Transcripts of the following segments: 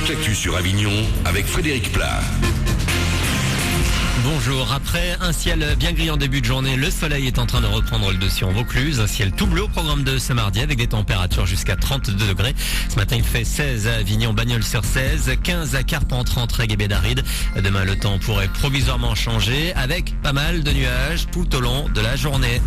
toute l'actu sur Avignon avec Frédéric Plat. Bonjour, après un ciel bien gris en début de journée, le soleil est en train de reprendre le dessus en Vaucluse. Un ciel tout bleu au programme de ce mardi avec des températures jusqu'à 32 degrés. Ce matin il fait 16 à Avignon, Bagnols-sur-Cèze, 15 à Carpentras, Entraigues et Bédarrides. Demain le temps pourrait provisoirement changer avec pas mal de nuages tout au long de la journée.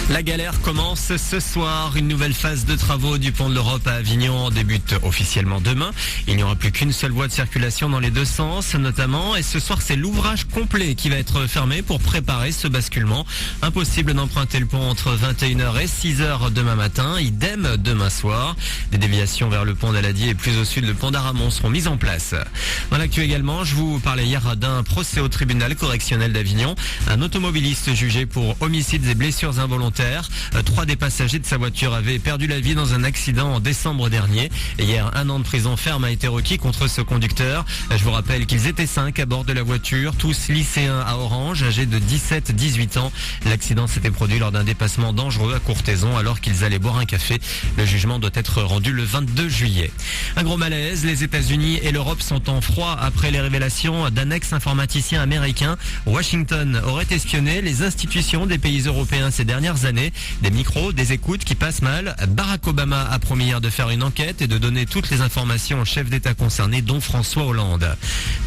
La galère commence ce soir. Une nouvelle phase de travaux du pont de l'Europe à Avignon débute officiellement demain. Il n'y aura plus qu'une seule voie de circulation dans les deux sens notamment. Et ce soir, c'est l'ouvrage complet qui va être fermé pour préparer ce basculement. Impossible d'emprunter le pont entre 21h et 6h demain matin. Idem demain soir. Des déviations vers le pont d'Aladier et plus au sud le pont d'Aramon seront mises en place. Dans l'actu également, je vous parlais hier d'un procès au tribunal correctionnel d'Avignon. Un automobiliste jugé pour homicides et blessures involontaires. 3 des passagers de sa voiture avaient perdu la vie dans un accident en décembre dernier. Et hier, 1 an de prison ferme a été requis contre ce conducteur. Je vous rappelle qu'ils étaient 5 à bord de la voiture, tous lycéens à Orange, âgés de 17-18 ans. L'accident s'était produit lors d'un dépassement dangereux à Courthézon alors qu'ils allaient boire un café. Le jugement doit être rendu le 22 juillet. Un gros malaise, les États-Unis et l'Europe sont en froid après les révélations d'un ex-informaticien américain. Washington aurait espionné les institutions des pays européens ces dernières années. Des micros, des écoutes qui passent mal. Barack Obama a promis hier de faire une enquête et de donner toutes les informations aux chefs d'État concernés, dont François Hollande.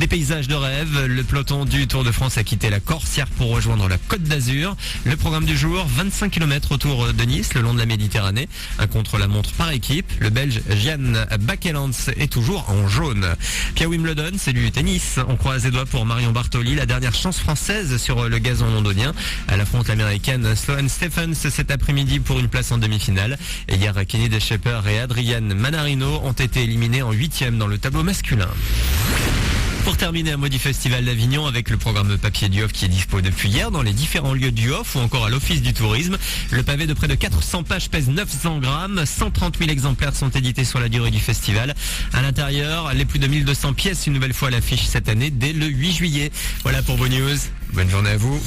Des paysages de rêve. Le peloton du Tour de France a quitté la Corse hier pour rejoindre la Côte d'Azur. Le programme du jour, 25 km autour de Nice, le long de la Méditerranée. Un contre-la-montre par équipe. Le Belge Jan Bakelands est toujours en jaune. Puis à Wimbledon, c'est du tennis. On croise les doigts pour Marion Bartoli, la dernière chance française sur le gazon londonien. Elle affronte l'américaine Sloane Stephens cet après-midi pour une place en demi-finale. Et hier, Kenny Deschepper et Adrian Manarino ont été éliminés en 8e dans le tableau masculin. Pour terminer, un mot du Festival d'Avignon avec le programme papier du Off qui est dispo depuis hier dans les différents lieux du Off ou encore à l'Office du Tourisme. Le pavé de près de 400 pages pèse 900 grammes. 130 000 exemplaires sont édités sur la durée du festival. À l'intérieur, les plus de 1200 pièces une nouvelle fois à l'affiche cette année dès le 8 juillet. Voilà pour vos news. Bonne journée à vous.